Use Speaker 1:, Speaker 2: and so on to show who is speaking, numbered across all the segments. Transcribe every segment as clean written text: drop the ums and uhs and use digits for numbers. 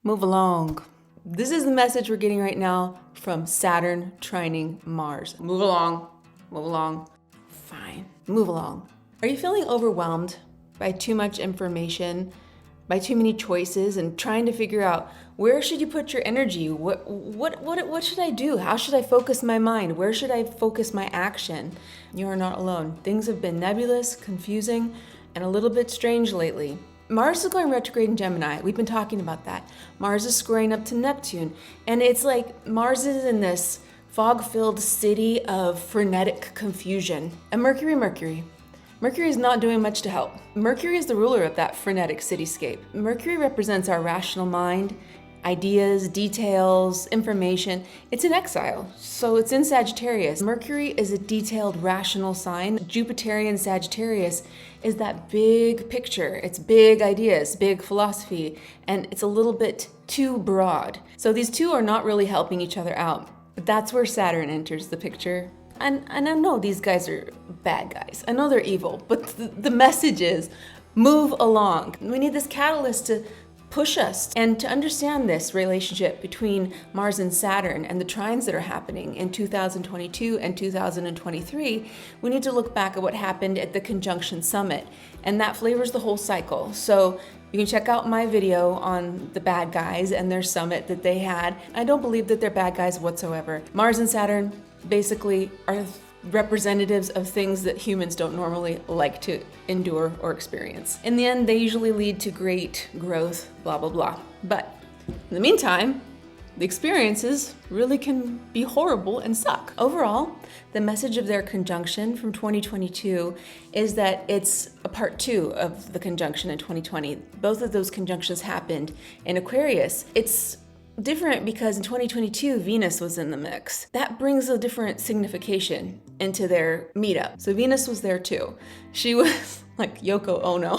Speaker 1: Move along. This is the message we're getting right now from Saturn trining Mars. Move along. Move along. Fine. Move along. Are you feeling overwhelmed by too much information, by too many choices, and trying to figure out where should you put your energy? What should I do? How should I focus my mind? Where should I focus my action? You are not alone. Things have been nebulous, confusing, and a little bit strange lately. Mars is going retrograde in Gemini. We've been talking about that. Mars is squaring up to Neptune. And it's like Mars is in this fog-filled city of frenetic confusion. And Mercury is not doing much to help. Mercury is the ruler of that frenetic cityscape. Mercury represents our rational mind, ideas, details, information. It's in exile, so it's in Sagittarius. Mercury is a detailed, rational sign. Jupiterian Sagittarius is that big picture. It's big ideas, big philosophy, and it's a little bit too broad. So these two are not really helping each other out. But that's where Saturn enters the picture. And I know these guys are bad guys. I know they're evil, but the message is move along. We need this catalyst to push us. And to understand this relationship between Mars and Saturn and the trines that are happening in 2022 and 2023, we need to look back at what happened at the conjunction summit. And that flavors the whole cycle. So you can check out my video on the bad guys and their summit that they had. I don't believe that they're bad guys whatsoever. Mars and Saturn basically are representatives of things that humans don't normally like to endure or experience. In the end, they usually lead to great growth, blah, blah, blah. But in the meantime, the experiences really can be horrible and suck. Overall, the message of their conjunction from 2022 is that it's a part 2 of the conjunction in 2020. Both of those conjunctions happened in Aquarius. It's different because in 2022, Venus was in the mix. That brings a different signification into their meetup. So Venus was there too. She was like Yoko Ono.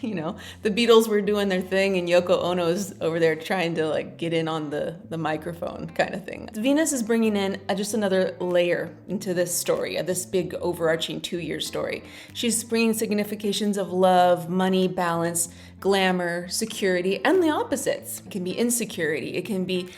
Speaker 1: You know, the Beatles were doing their thing and Yoko Ono's over there trying to like get in on the microphone kind of thing. Venus is bringing in just another layer into this story, this big overarching 2-year story. She's bringing significations of love, money, balance, glamour, security, and the opposites. It can be insecurity, it can be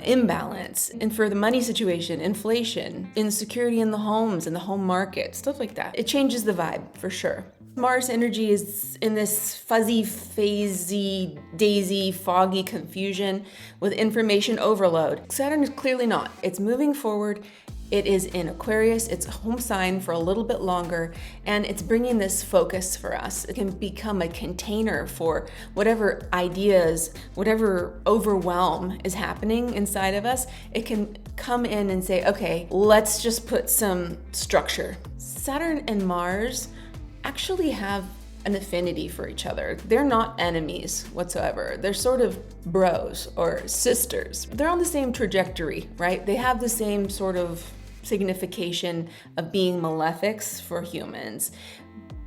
Speaker 1: imbalance. And for the money situation, inflation, insecurity in the homes, in the home market, stuff like that. It changes the vibe for sure. Mars energy is in this fuzzy, phasey, daisy, foggy confusion with information overload. Saturn is clearly not. It's moving forward. It is in Aquarius. It's a home sign for a little bit longer, and it's bringing this focus for us. It can become a container for whatever ideas, whatever overwhelm is happening inside of us. It can come in and say, okay, let's just put some structure. Saturn and Mars actually have an affinity for each other. They're not enemies whatsoever. They're sort of bros or sisters. They're on the same trajectory, right? They have the same sort of signification of being malefics for humans.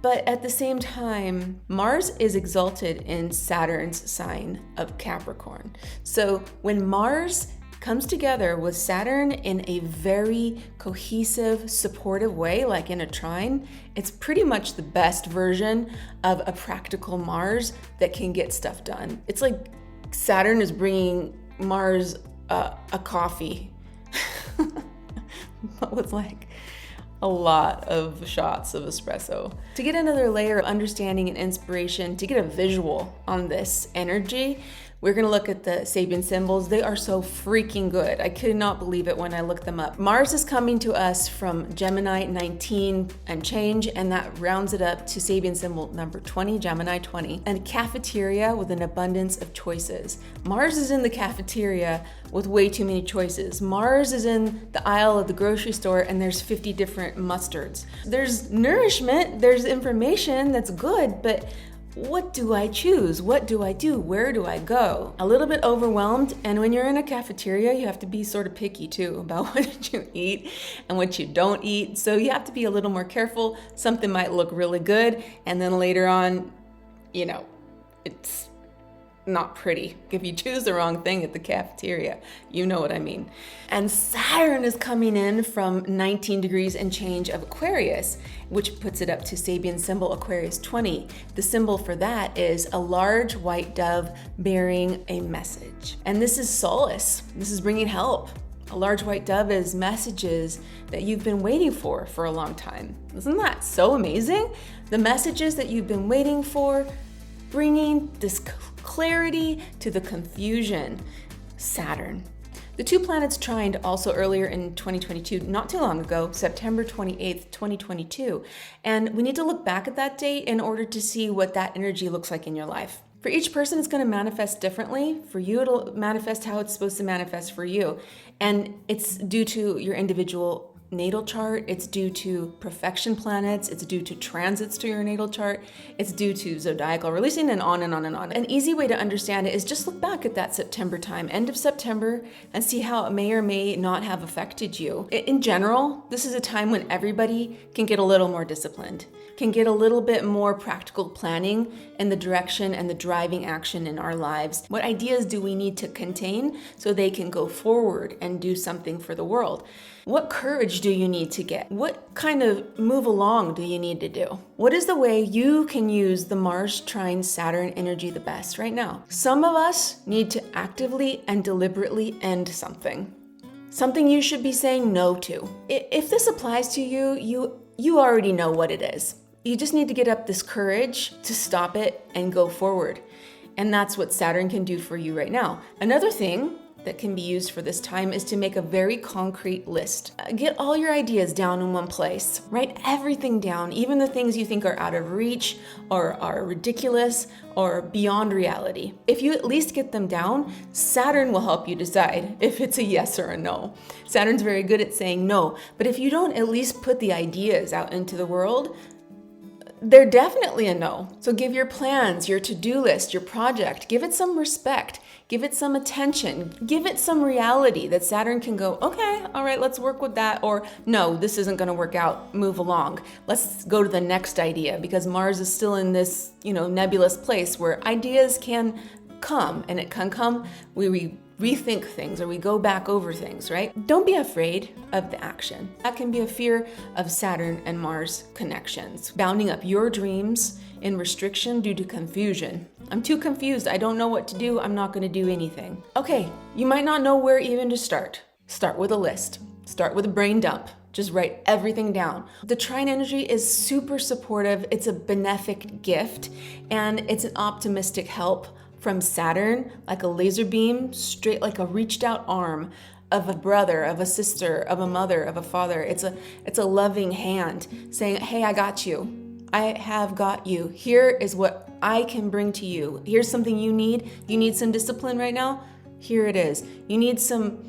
Speaker 1: But at the same time, Mars is exalted in Saturn's sign of Capricorn. So when Mars comes together with Saturn in a very cohesive, supportive way, like in a trine, it's pretty much the best version of a practical Mars that can get stuff done. It's like Saturn is bringing Mars a coffee with like a lot of shots of espresso. To get another layer of understanding and inspiration, to get a visual on this energy, we're gonna look at the Sabian symbols. They are so freaking good. I could not believe it when I looked them up. Mars is coming to us from Gemini 19 and change, and that rounds it up to Sabian symbol number 20, Gemini 20, and cafeteria with an abundance of choices. Mars is in the cafeteria with way too many choices. Mars is in the aisle of the grocery store and there's 50 different mustards. There's nourishment, there's information that's good, but what do I choose? What do I do? Where do I go? A little bit overwhelmed, and when you're in a cafeteria, you have to be sort of picky too about what you eat and what you don't eat. So you have to be a little more careful. Something might look really good, and then later on, you know, it's not pretty. If you choose the wrong thing at the cafeteria, you know what I mean. And Saturn is coming in from 19 degrees and change of Aquarius, which puts it up to Sabian symbol Aquarius 20. The symbol for that is a large white dove bearing a message. And this is solace. This is bringing help. A large white dove is messages that you've been waiting for a long time. Isn't that so amazing? The messages that you've been waiting for, bringing this clarity to the confusion. Saturn. The two planets trined also earlier in 2022, not too long ago, September 28th, 2022. And we need to look back at that date in order to see what that energy looks like in your life. For each person, it's going to manifest differently. For you, it'll manifest how it's supposed to manifest for you. And it's due to your individual natal chart, it's due to perfection planets, it's due to transits to your natal chart, it's due to zodiacal releasing, and on and on and on. An easy way to understand it is just look back at that September time, end of September, and see how it may or may not have affected you. In general, this is a time when everybody can get a little more disciplined, can get a little bit more practical planning in the direction and the driving action in our lives. What ideas do we need to contain so they can go forward and do something for the world? What courage do you need to get? What kind of move along do you need to do? What is the way you can use the Mars trine Saturn energy the best right now? Some of us need to actively and deliberately end something. Something you should be saying no to. If this applies to you, you already know what it is. You just need to get up this courage to stop it and go forward. And that's what Saturn can do for you right now. Another thing that can be used for this time is to make a very concrete list. Get all your ideas down in one place. Write everything down, even the things you think are out of reach or are ridiculous or beyond reality. If you at least get them down, Saturn will help you decide if it's a yes or a no. Saturn's very good at saying no, but if you don't at least put the ideas out into the world, they're definitely a no. So give your plans, your to-do list, your project, give it some respect, give it some attention, give it some reality that Saturn can go, okay, all right, let's work with that. Or no, this isn't gonna work out, move along. Let's go to the next idea, because Mars is still in this, nebulous place where ideas can come, and it can come, we rethink things or we go back over things, right? Don't be afraid of the action. That can be a fear of Saturn and Mars connections. Bounding up your dreams in restriction due to confusion. I'm too confused. I don't know what to do. I'm not going to do anything. Okay, you might not know where even to start. Start with a list. Start with a brain dump. Just write everything down. The trine energy is super supportive. It's a benefic gift, and it's an optimistic help from Saturn, like a laser beam, straight like a reached out arm of a brother, of a sister, of a mother, of a father. It's a loving hand saying, hey, I got you. I have got you. Here is what I can bring to you. Here's something you need. You need some discipline right now? Here it is. You need some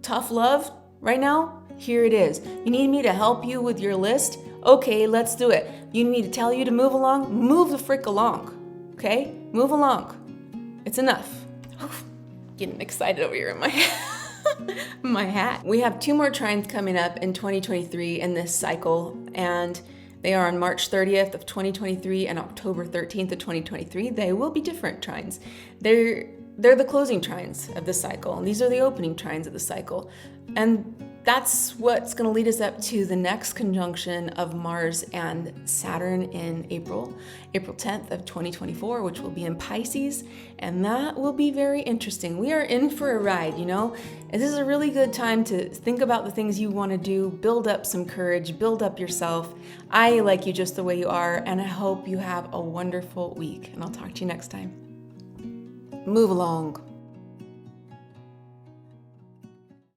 Speaker 1: tough love right now? Here it is. You need me to help you with your list? Okay, let's do it. You need me to tell you to move along? Move the frick along. Okay? Move along. It's enough. Getting excited over here in my hat. We have 2 more trines coming up in 2023 in this cycle, and they are on March 30th of 2023 and October 13th of 2023. They will be different trines. They're the closing trines of the cycle, and these are the opening trines of the cycle. And that's what's going to lead us up to the next conjunction of Mars and Saturn in April 10th of 2024, which will be in Pisces, and that will be very interesting. We are in for a ride, and this is a really good time to think about the things you want to do, build up some courage, build up yourself. I like you just the way you are, and I hope you have a wonderful week, and I'll talk to you next time. Move along.